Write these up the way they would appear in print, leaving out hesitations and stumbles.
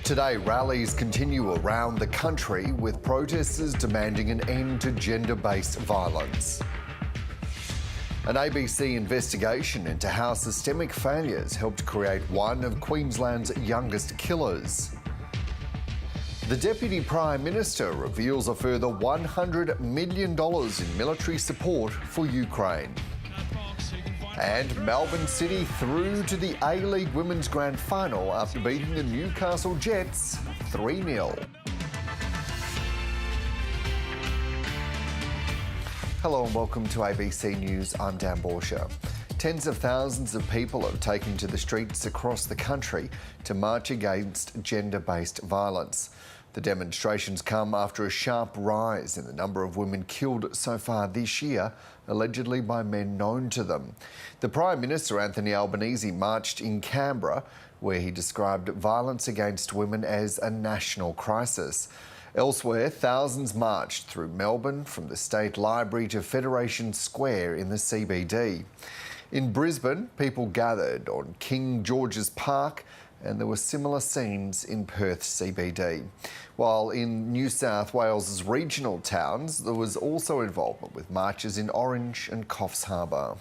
Today, rallies continue around the country with protesters demanding an end to gender-based violence. An ABC investigation into how systemic failures helped create one of Queensland's youngest killers. The Deputy Prime Minister reveals a further $100 million in military support for Ukraine. And Melbourne City through to the A-League Women's Grand Final after beating the Newcastle Jets 3-0. Hello and welcome to ABC News. I'm Dan Borsha. Tens of thousands of people have taken to the streets across the country to march against gender-based violence. The demonstrations come after a sharp rise in the number of women killed so far this year, allegedly by men known to them. The Prime Minister, Anthony Albanese, marched in Canberra, where he described violence against women as a national crisis. Elsewhere, thousands marched through Melbourne from the State Library to Federation Square in the CBD. In Brisbane, people gathered on King George's Park, and there were similar scenes in Perth CBD. While in New South Wales's regional towns, there was also involvement with marches in Orange and Coffs Harbour.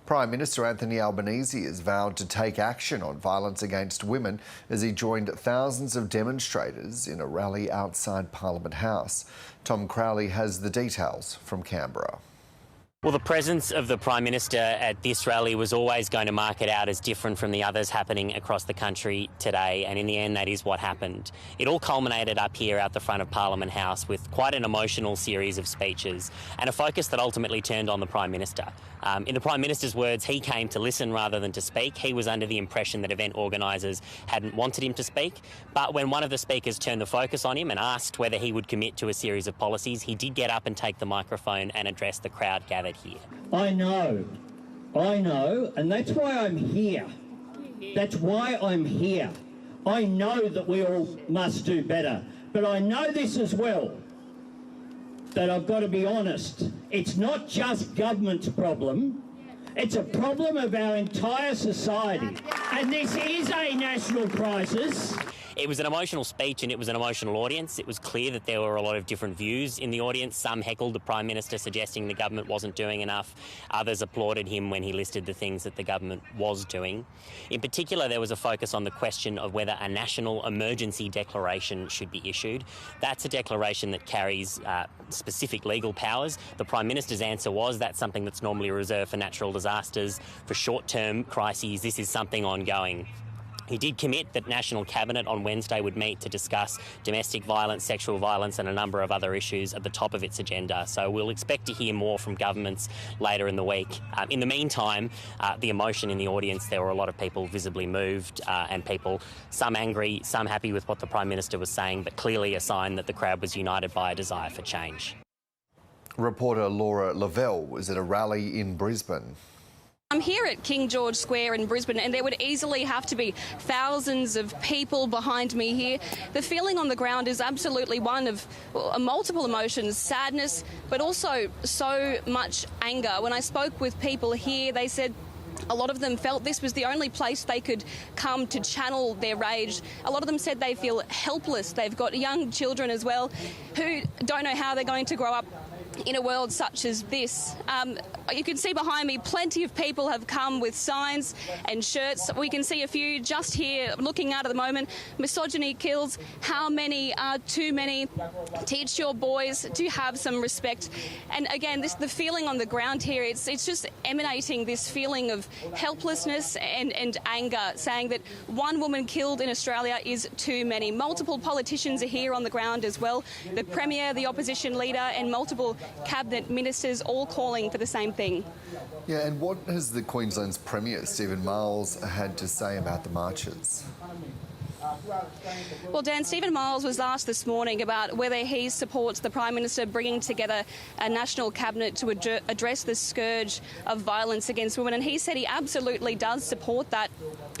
Prime Minister Anthony Albanese has vowed to take action on violence against women as he joined thousands of demonstrators in a rally outside Parliament House. Tom Crowley has the details from Canberra. Well, the presence of the Prime Minister at this rally was always going to mark it out as different from the others happening across the country today, and in the end that is what happened. It all culminated up here out the front of Parliament House with quite an emotional series of speeches and a focus that ultimately turned on the Prime Minister. In the Prime Minister's words, he came to listen rather than to speak. He was under the impression that event organisers hadn't wanted him to speak, but when one of the speakers turned the focus on him and asked whether he would commit to a series of policies, he did get up and take the microphone and address the crowd gathered here. I know, and that's why I'm here. That's why I'm here. I know that we all must do better, but I know this as well, that I've got to be honest. It's not just government's problem, it's a problem of our entire society, and this is a national crisis. It was an emotional speech and it was an emotional audience. It was clear that there were a lot of different views in the audience. Some heckled the Prime Minister, suggesting the government wasn't doing enough. Others applauded him when he listed the things that the government was doing. In particular, there was a focus on the question of whether a national emergency declaration should be issued. That's a declaration that carries specific legal powers. The Prime Minister's answer was that's something that's normally reserved for natural disasters, for short-term crises. This is something ongoing. He did commit that National Cabinet on Wednesday would meet to discuss domestic violence, sexual violence and a number of other issues at the top of its agenda. So we'll expect to hear more from governments later in the week. In the meantime, the emotion in the audience, there were a lot of people visibly moved and people, some angry, some happy with what the Prime Minister was saying, but clearly a sign that the crowd was united by a desire for change. Reporter Laura Lavelle was at a rally in Brisbane. I'm here at King George Square in Brisbane, and there would easily have to be thousands of people behind me here. The feeling on the ground is absolutely one of multiple emotions, sadness, but also so much anger. When I spoke with people here, they said a lot of them felt this was the only place they could come to channel their rage. A lot of them said they feel helpless. They've got young children as well who don't know how they're going to grow up in a world such as this. You can see behind me plenty of people have come with signs and shirts. We can see a few just here looking out at the moment. Misogyny kills. How many are too many? Teach your boys to have some respect. And again, the feeling on the ground here, it's just emanating this feeling of helplessness and anger, saying that one woman killed in Australia is too many. Multiple politicians are here on the ground as well. The Premier, the opposition leader and multiple cabinet ministers all calling for the same thing. Yeah, and what has the Queensland's Premier, Stephen Miles, had to say about the marches? Well, Dan, Stephen Miles was asked this morning about whether he supports the Prime Minister bringing together a national cabinet to address the scourge of violence against women, and he said he absolutely does support that.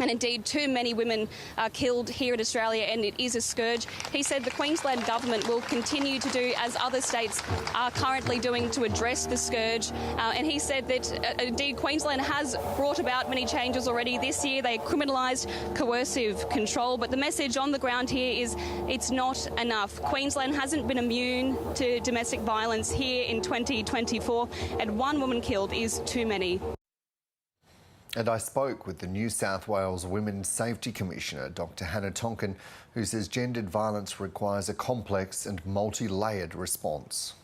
And indeed, too many women are killed here in Australia, and it is a scourge. He said the Queensland government will continue to do as other states are currently doing to address the scourge. And he said that indeed Queensland has brought about many changes already. This year they criminalised coercive control, but the message on the ground here is it's not enough. Queensland hasn't been immune to domestic violence here in 2024, and one woman killed is too many. And I spoke with the New South Wales Women's Safety Commissioner, Dr Hannah Tonkin, who says gendered violence requires a complex and multi-layered response.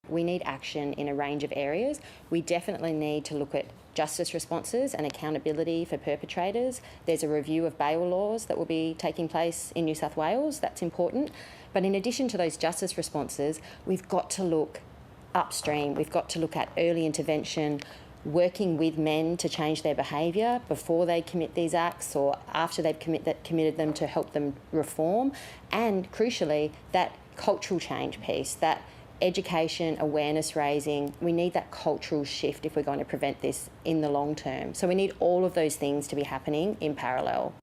We need action in a range of areas. We definitely need to look at justice responses and accountability for perpetrators. There's a review of bail laws that will be taking place in New South Wales. That's important. But in addition to those justice responses, we've got to look upstream. We've got to look at early intervention, working with men to change their behaviour before they commit these acts or after they've committed them to help them reform, and crucially that cultural change piece, that education, awareness raising. We need that cultural shift if we're going to prevent this in the long term. So we need all of those things to be happening in parallel.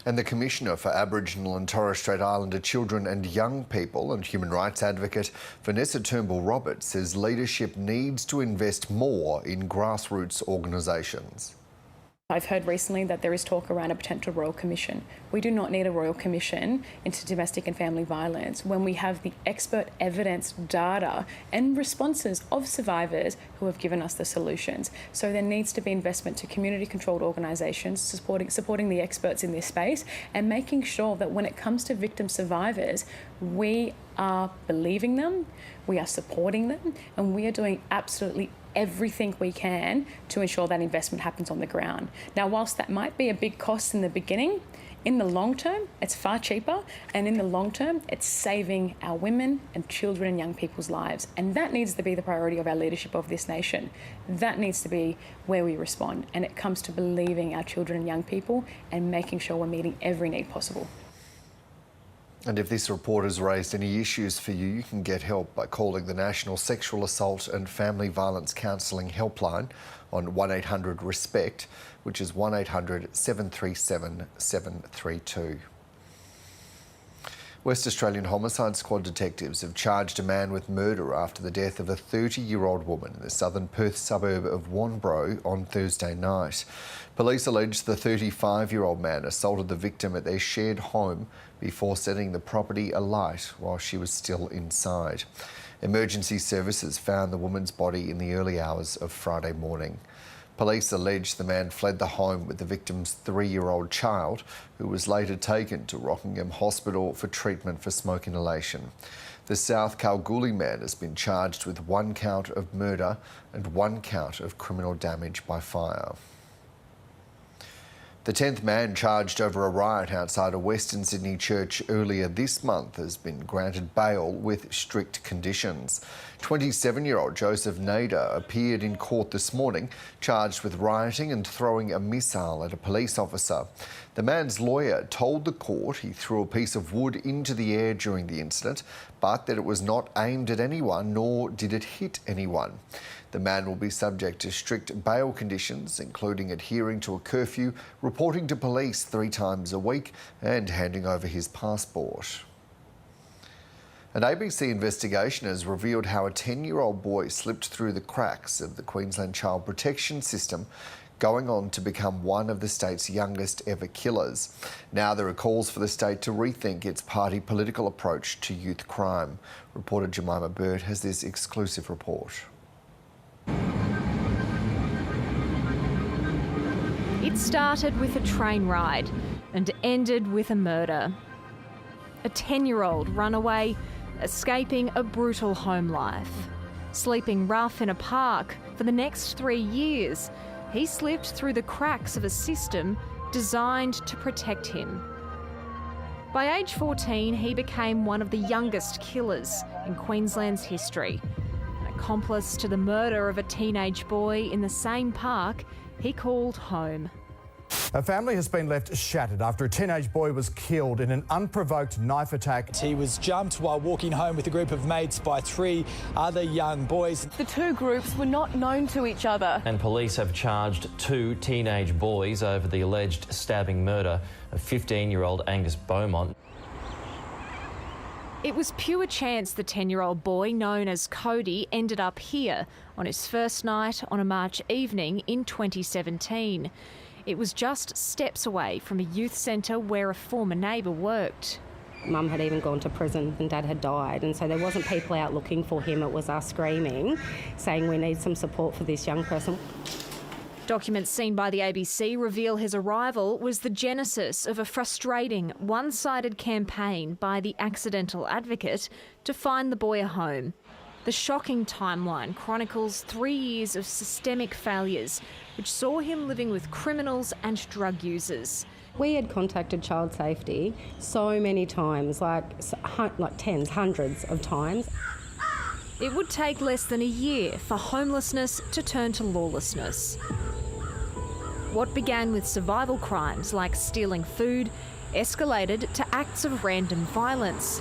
And the Commissioner for Aboriginal and Torres Strait Islander Children and Young People and human rights advocate Vanessa Turnbull-Roberts says leadership needs to invest more in grassroots organisations. I've heard recently that there is talk around a potential Royal Commission. We do not need a Royal Commission into domestic and family violence when we have the expert evidence, data and responses of survivors who have given us the solutions. So there needs to be investment to community-controlled organisations supporting the experts in this space and making sure that when it comes to victim survivors, we are believing them, we are supporting them, and we are doing absolutely everything we can to ensure that investment happens on the ground. Now, whilst that might be a big cost in the beginning, in the long term, it's far cheaper, and in the long term, it's saving our women and children and young people's lives. And that needs to be the priority of our leadership of this nation. That needs to be where we respond. And it comes to believing our children and young people and making sure we're meeting every need possible. And if this report has raised any issues for you, you can get help by calling the National Sexual Assault and Family Violence Counselling Helpline on 1800 RESPECT, which is 1800 737 732. West Australian Homicide Squad detectives have charged a man with murder after the death of a 30-year-old woman in the southern Perth suburb of Wanbro on Thursday night. Police allege the 35-year-old man assaulted the victim at their shared home before setting the property alight while she was still inside. Emergency services found the woman's body in the early hours of Friday morning. Police allege the man fled the home with the victim's 3-year-old child, who was later taken to Rockingham Hospital for treatment for smoke inhalation. The South Kalgoorlie man has been charged with 1 count of murder and 1 count of criminal damage by fire. The 10th man charged over a riot outside a Western Sydney church earlier this month has been granted bail with strict conditions. 27-year-old Joseph Nader appeared in court this morning, charged with rioting and throwing a missile at a police officer. The man's lawyer told the court he threw a piece of wood into the air during the incident, but that it was not aimed at anyone, nor did it hit anyone. The man will be subject to strict bail conditions, including adhering to a curfew, reporting to police 3 times a week and handing over his passport. An ABC investigation has revealed how a 10-year-old boy slipped through the cracks of the Queensland child protection system, going on to become one of the state's youngest ever killers. Now there are calls for the state to rethink its party political approach to youth crime. Reporter Jemima Bird has this exclusive report. It started with a train ride and ended with a murder. A 10-year-old runaway escaping a brutal home life. Sleeping rough in a park for the next 3 years, he slipped through the cracks of a system designed to protect him. By age 14, he became one of the youngest killers in Queensland's history. An accomplice to the murder of a teenage boy in the same park he called home. A family has been left shattered after a teenage boy was killed in an unprovoked knife attack. He was jumped while walking home with a group of mates by 3 other young boys. The two groups were not known to each other. And police have charged 2 teenage boys over the alleged stabbing murder of 15-year-old Angus Beaumont. It was pure chance the 10-year-old boy, known as Cody, ended up here on his first night on a March evening in 2017. It was just steps away from a youth centre where a former neighbour worked. Mum had even gone to prison and Dad had died, and so there wasn't people out looking for him, it was us screaming, saying we need some support for this young person. Documents seen by the ABC reveal his arrival was the genesis of a frustrating, one-sided campaign by the Accidental Advocate to find the boy a home. The shocking timeline chronicles 3 years of systemic failures, which saw him living with criminals and drug users. We had contacted Child Safety so many times, like tens, hundreds of times. It would take less than a year for homelessness to turn to lawlessness. What began with survival crimes like stealing food escalated to acts of random violence.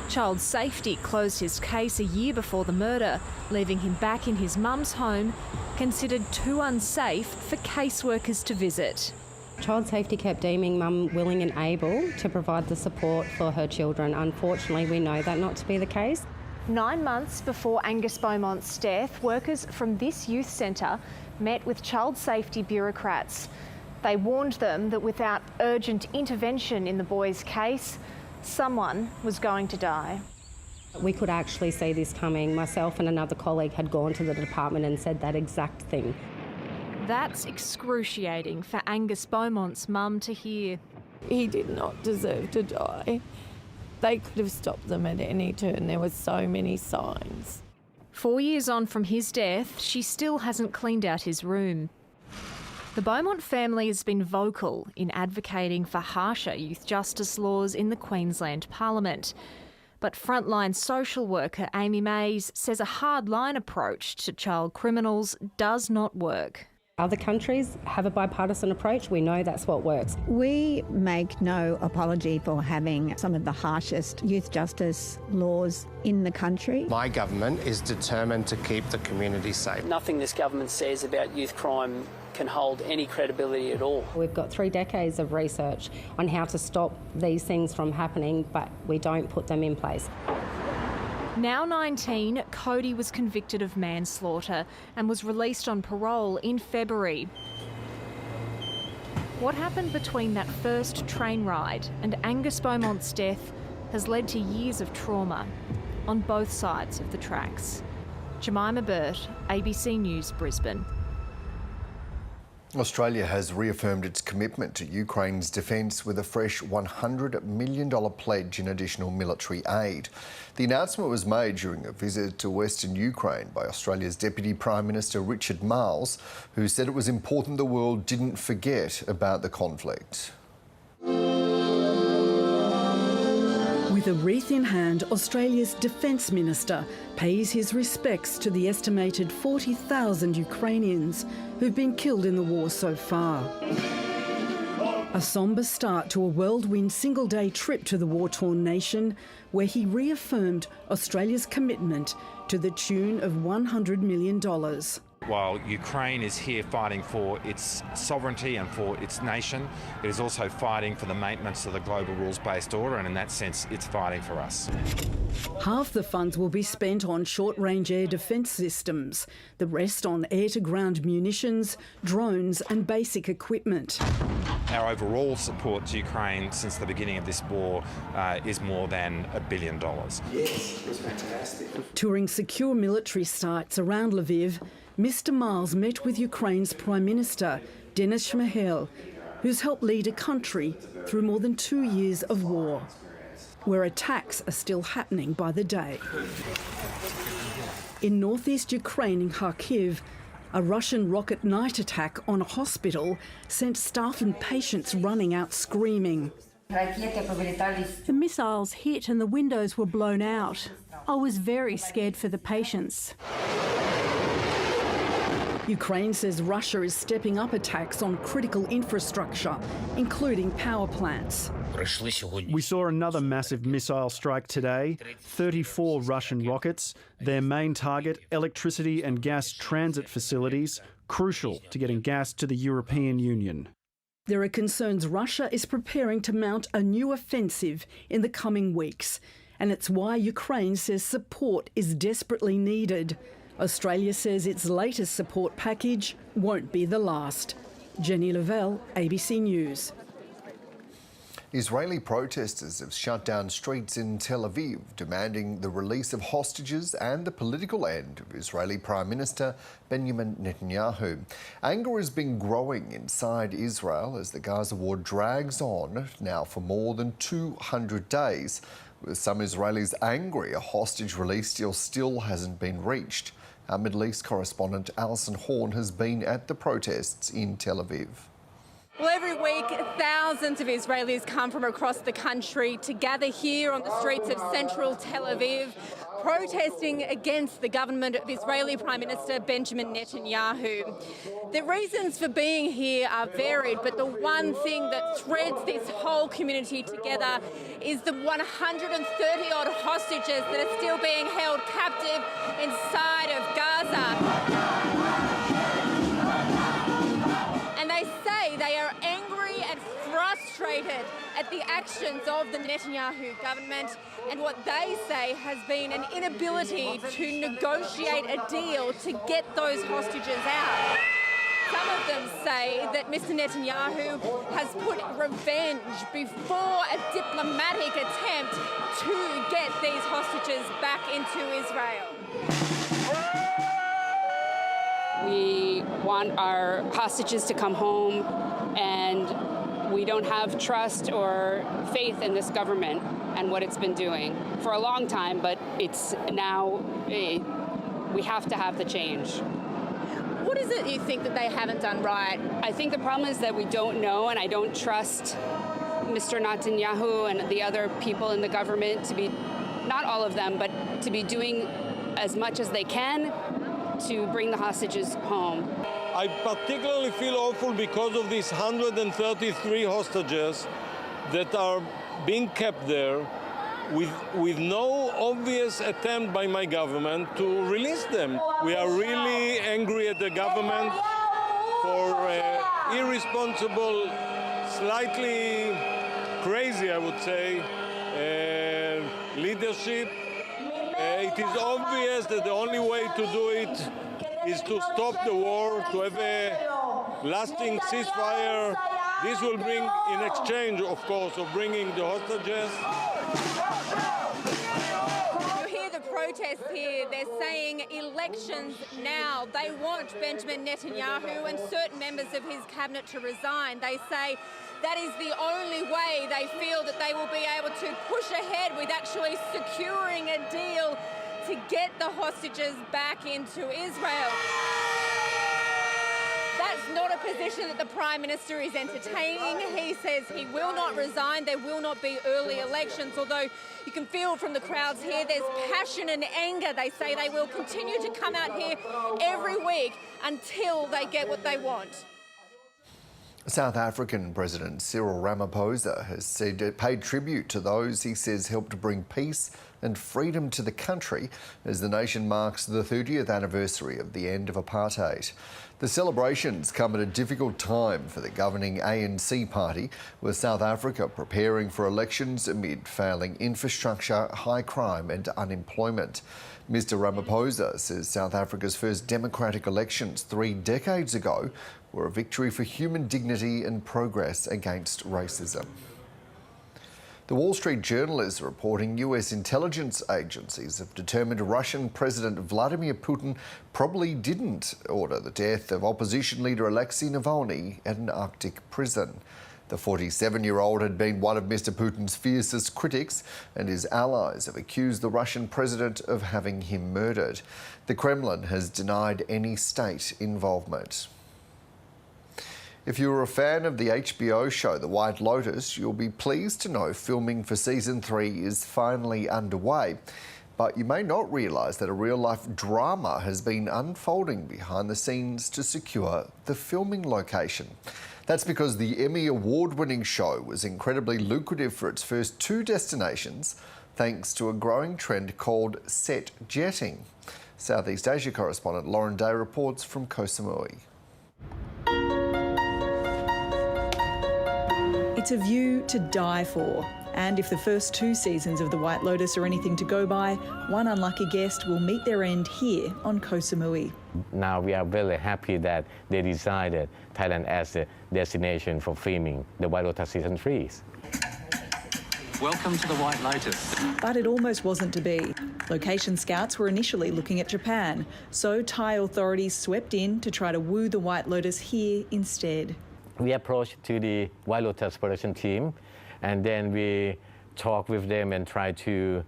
Child Safety closed his case a year before the murder, leaving him back in his mum's home, considered too unsafe for caseworkers to visit. Child Safety kept deeming Mum willing and able to provide the support for her children. Unfortunately, we know that not to be the case. 9 months before Angus Beaumont's death, workers from this youth centre met with child safety bureaucrats. They warned them that without urgent intervention in the boy's case, someone was going to die. We could actually see this coming. Myself and another colleague had gone to the department and said that exact thing. That's excruciating for Angus Beaumont's mum to hear. He did not deserve to die. They could have stopped them at any turn. There were so many signs. 4 years on from his death, she still hasn't cleaned out his room. The Beaumont family has been vocal in advocating for harsher youth justice laws in the Queensland Parliament. But frontline social worker Amy Mays says a hardline approach to child criminals does not work. Other countries have a bipartisan approach. We know that's what works. We make no apology for having some of the harshest youth justice laws in the country. My government is determined to keep the community safe. Nothing this government says about youth crime can hold any credibility at all. We've got 3 decades of research on how to stop these things from happening, but we don't put them in place. Now 19, Cody was convicted of manslaughter and was released on parole in February. What happened between that first train ride and Angus Beaumont's death has led to years of trauma on both sides of the tracks. Jemima Burt, ABC News, Brisbane. Australia has reaffirmed its commitment to Ukraine's defence with a fresh $100 million pledge in additional military aid. The announcement was made during a visit to Western Ukraine by Australia's Deputy Prime Minister Richard Marles, who said it was important the world didn't forget about the conflict. With a wreath in hand, Australia's Defence Minister pays his respects to the estimated 40,000 Ukrainians who've been killed in the war so far. A sombre start to a whirlwind single-day trip to the war-torn nation, where he reaffirmed Australia's commitment to the tune of $100 million. While Ukraine is here fighting for its sovereignty and for its nation, it is also fighting for the maintenance of the global rules-based order, and in that sense, it's fighting for us. Half the funds will be spent on short-range air defence systems, the rest on air-to-ground munitions, drones and basic equipment. Our overall support to Ukraine since the beginning of this war is more than $1 billion. Yes, it was fantastic. Touring secure military sites around Lviv, Mr Marles met with Ukraine's Prime Minister, Denis Shmyhal, who's helped lead a country through more than 2 years of war, where attacks are still happening by the day. In northeast Ukraine, in Kharkiv, a Russian rocket night attack on a hospital sent staff and patients running out screaming. The missiles hit and the windows were blown out. I was very scared for the patients. Ukraine says Russia is stepping up attacks on critical infrastructure, including power plants. We saw another massive missile strike today, 34 Russian rockets. Their main target, electricity and gas transit facilities, crucial to getting gas to the European Union. There are concerns Russia is preparing to mount a new offensive in the coming weeks, and it's why Ukraine says support is desperately needed. Australia says its latest support package won't be the last. Jenny Lavelle, ABC News. Israeli protesters have shut down streets in Tel Aviv, demanding the release of hostages and the political end of Israeli Prime Minister Benjamin Netanyahu. Anger has been growing inside Israel as the Gaza war drags on now for more than 200 days. With some Israelis angry, a hostage release deal still hasn't been reached. Our Middle East correspondent Alison Horn has been at the protests in Tel Aviv. Well, every week, thousands of Israelis come from across the country to gather here on the streets of central Tel Aviv, protesting against the government of Israeli Prime Minister Benjamin Netanyahu. The reasons for being here are varied, but the one thing that threads this whole community together is the 130-odd hostages that are still being held captive inside of Gaza. And they say they are angry and frustrated at the actions of the Netanyahu government and what they say has been an inability to negotiate a deal to get those hostages out. Some of them say that Mr. Netanyahu has put revenge before a diplomatic attempt to get these hostages back into Israel. We want our hostages to come home, and we don't have trust or faith in this government and what it's been doing for a long time, but it's now, we have to have the change. What is it you think that they haven't done right? I think the problem is that we don't know, and I don't trust Mr. Netanyahu and the other people in the government to be, not all of them, but to be doing as much as they can to bring the hostages home. I particularly feel awful because of these 133 hostages that are being kept there with no obvious attempt by my government to release them. We are really angry at the government for irresponsible, slightly crazy, I would say, leadership. It is obvious that the only way to do it is to stop the war, to have a lasting ceasefire. This will bring, in exchange, of course, of bringing the hostages. You hear the protests here. They're saying elections now. They want Benjamin Netanyahu and certain members of his cabinet to resign. They say that is the only way they feel that they will be able to push ahead with actually securing a deal to get the hostages back into Israel. That's not a position that the Prime Minister is entertaining. He says he will not resign. There will not be early elections, although you can feel from the crowds here there's passion and anger. They say they will continue to come out here every week until they get what they want. South African President Cyril Ramaphosa has paid tribute to those he says helped bring peace and freedom to the country as the nation marks the 30th anniversary of the end of apartheid. The celebrations come at a difficult time for the governing ANC party, with South Africa preparing for elections amid failing infrastructure, high crime and unemployment. Mr Ramaphosa says South Africa's first democratic elections 3 decades ago were a victory for human dignity and progress against racism. The Wall Street Journal is reporting US intelligence agencies have determined Russian President Vladimir Putin probably didn't order the death of opposition leader Alexei Navalny at an Arctic prison. The 47-year-old had been one of Mr Putin's fiercest critics, and his allies have accused the Russian president of having him murdered. The Kremlin has denied any state involvement. If you're a fan of the HBO show The White Lotus, you'll be pleased to know filming for Season 3 is finally underway. But you may not realise that a real-life drama has been unfolding behind the scenes to secure the filming location. That's because the Emmy award-winning show was incredibly lucrative for its first 2 destinations, thanks to a growing trend called set jetting. Southeast Asia correspondent Lauren Day reports from Koh Samui. It's a view to die for. And if the first 2 seasons of The White Lotus are anything to go by, one unlucky guest will meet their end here on Koh Samui. Now we are very happy that they decided Thailand as a destination for filming The White Lotus Season 3. Welcome to The White Lotus. But it almost wasn't to be. Location scouts were initially looking at Japan, so Thai authorities swept in to try to woo The White Lotus here instead. We approached to the White Lotus production team, and then we talk with them and try to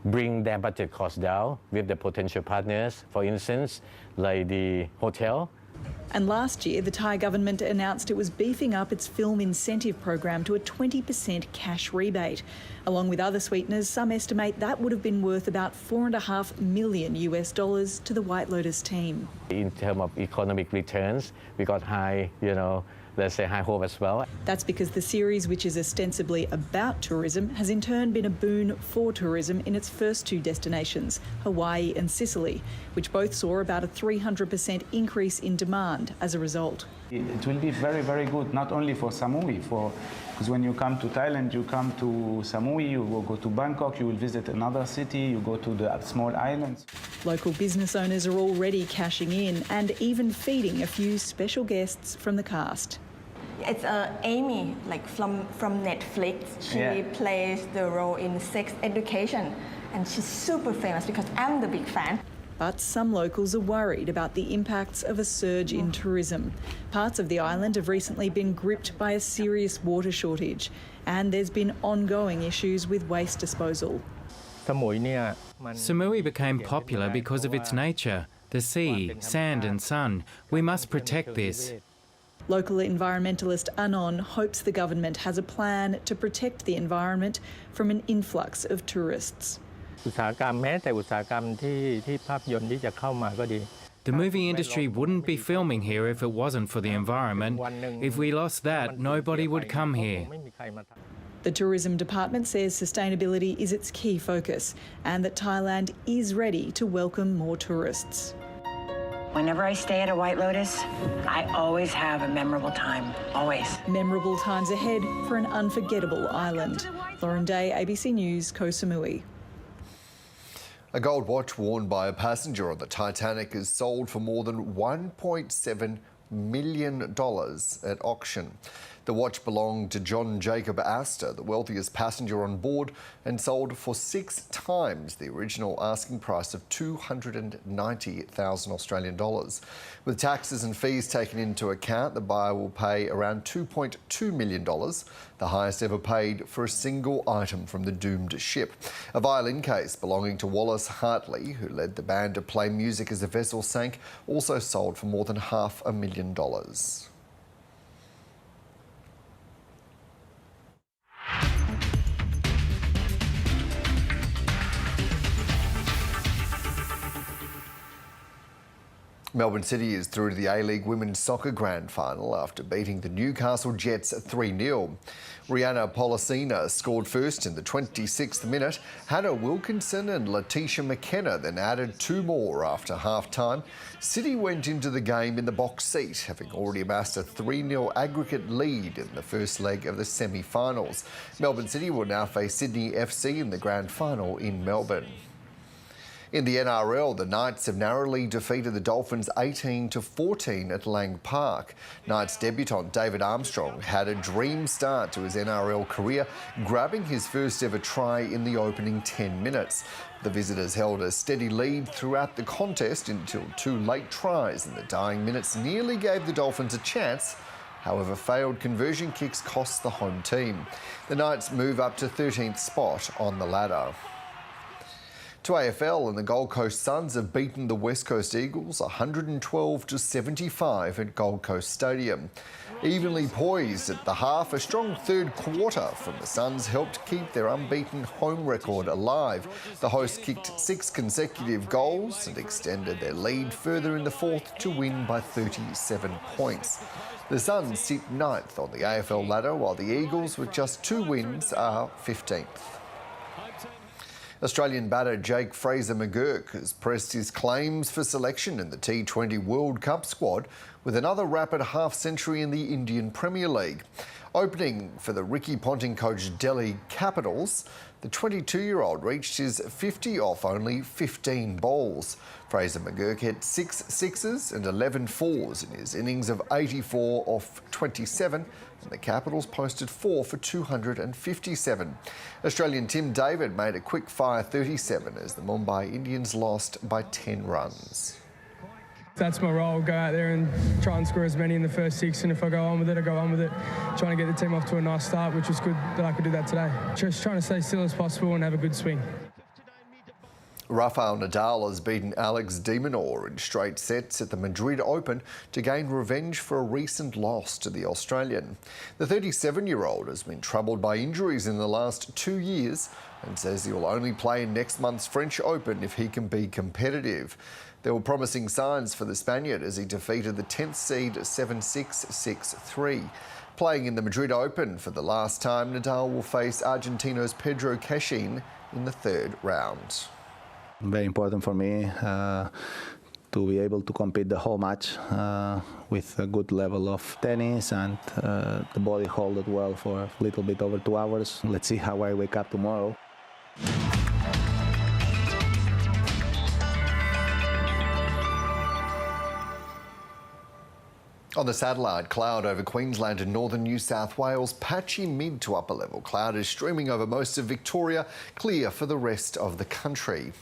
bring their budget costs down with the potential partners, for instance, like the hotel. And last year, the Thai government announced it was beefing up its film incentive program to a 20% cash rebate. Along with other sweeteners, some estimate that would have been worth about $4.5 million to the White Lotus team. In terms of economic returns, we got high, let's say high hope as well. That's because the series, which is ostensibly about tourism, has in turn been a boon for tourism in its first 2 destinations, Hawaii and Sicily, which both saw about a 300% increase in demand as a result. It will be very, very good, not only for Samui, because when you come to Thailand, you come to Samui, you will go to Bangkok, you will visit another city, you go to the small islands. Local business owners are already cashing in and even feeding a few special guests from the cast. It's Amy, from Netflix. She plays the role in Sex Education, and she's super famous because I'm the big fan. But some locals are worried about the impacts of a surge in tourism. Parts of the island have recently been gripped by a serious water shortage, and there's been ongoing issues with waste disposal. Samui became popular because of its nature, the sea, sand and sun. We must protect this. Local environmentalist Anon hopes the government has a plan to protect the environment from an influx of tourists. The movie industry wouldn't be filming here if it wasn't for the environment. If we lost that, nobody would come here. The Tourism Department says sustainability is its key focus and that Thailand is ready to welcome more tourists. Whenever I stay at a White Lotus, I always have a memorable time, always. Memorable times ahead for an unforgettable island. Lauren Day, ABC News, Koh Samui. A gold watch worn by a passenger on the Titanic is sold for more than $1.7 million at auction. The watch belonged to John Jacob Astor, the wealthiest passenger on board, and sold for 6 times the original asking price of $290,000 Australian dollars. With taxes and fees taken into account, the buyer will pay around $2.2 million, the highest ever paid for a single item from the doomed ship. A violin case belonging to Wallace Hartley, who led the band to play music as the vessel sank, also sold for more than $500,000. Melbourne City is through to the A-League Women's Soccer Grand Final after beating the Newcastle Jets 3-0. Rihanna Policina scored first in the 26th minute. Hannah Wilkinson and Letitia McKenna then added 2 more after half-time. City went into the game in the box seat, having already amassed a 3-0 aggregate lead in the first leg of the semi-finals. Melbourne City will now face Sydney FC in the Grand Final in Melbourne. In the NRL, the Knights have narrowly defeated the Dolphins 18-14 at Lang Park. Knights debutant David Armstrong had a dream start to his NRL career, grabbing his first ever try in the opening 10 minutes. The visitors held a steady lead throughout the contest until 2 late tries in the dying minutes nearly gave the Dolphins a chance. However, failed conversion kicks cost the home team. The Knights move up to 13th spot on the ladder. To AFL, and the Gold Coast Suns have beaten the West Coast Eagles 112-75 at Gold Coast Stadium. Evenly poised at the half, a strong third quarter from the Suns helped keep their unbeaten home record alive. The hosts kicked 6 consecutive goals and extended their lead further in the fourth to win by 37 points. The Suns sit 9th on the AFL ladder, while the Eagles, with just 2 wins, are 15th. Australian batter Jake Fraser-McGurk has pressed his claims for selection in the T20 World Cup squad with another rapid half-century in the Indian Premier League. Opening for the Ricky Ponting-coached Delhi Capitals, the 22-year-old reached his 50 off only 15 balls. Fraser-McGurk hit 6 sixes and 11 fours in his innings of 84 off 27, and the Capitals posted 4 for 257. Australian Tim David made a quick-fire 37 as the Mumbai Indians lost by 10 runs. That's my role, go out there and try and score as many in the first 6, and if I go on with it, I go on with it. Trying to get the team off to a nice start, which was good that I could do that today. Just trying to stay still as possible and have a good swing. Rafael Nadal has beaten Alex de Minaur in straight sets at the Madrid Open to gain revenge for a recent loss to the Australian. The 37-year-old has been troubled by injuries in the last 2 years and says he will only play in next month's French Open if he can be competitive. There were promising signs for the Spaniard as he defeated the 10th seed 7-6, 6-3. Playing in the Madrid Open for the last time, Nadal will face Argentino's Pedro Cachin in the 3rd round. Very important for me to be able to compete the whole match with a good level of tennis and the body hold it well for a little bit over 2 hours. Let's see how I wake up tomorrow. On the satellite, cloud over Queensland and northern New South Wales. Patchy mid to upper level cloud is streaming over most of Victoria, clear for the rest of the country.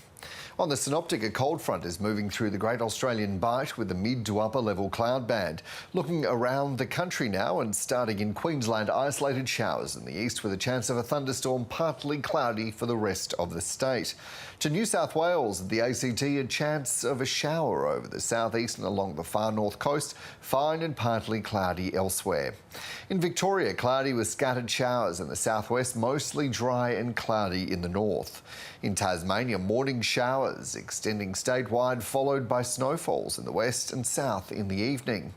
On the synoptic, a cold front is moving through the Great Australian Bight with a mid to upper level cloud band. Looking around the country now and starting in Queensland, isolated showers in the east with a chance of a thunderstorm, partly cloudy for the rest of the state. To New South Wales, the ACT, a chance of a shower over the southeast and along the far north coast, fine and partly cloudy elsewhere. In Victoria, cloudy with scattered showers in the southwest, mostly dry and cloudy in the north. In Tasmania, morning showers extending statewide, followed by snowfalls in the west and south in the evening.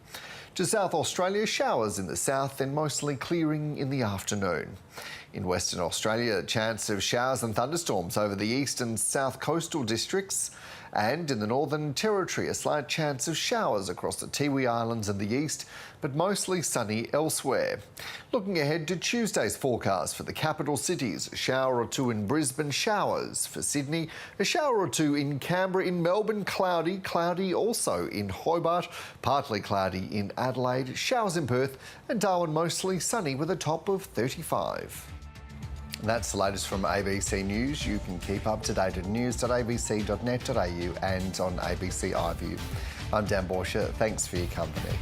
To South Australia, showers in the south, then mostly clearing in the afternoon. In Western Australia, a chance of showers and thunderstorms over the east and south coastal districts. And in the Northern Territory, a slight chance of showers across the Tiwi Islands and the east, but mostly sunny elsewhere. Looking ahead to Tuesday's forecast for the capital cities, a shower or 2 in Brisbane, showers for Sydney, a shower or 2 in Canberra, in Melbourne, cloudy also in Hobart, partly cloudy in Adelaide, showers in Perth, and Darwin mostly sunny with a top of 35. And that's the latest from ABC News. You can keep up to date at news.abc.net.au and on ABC iView. I'm Dan Borscher. Thanks for your company.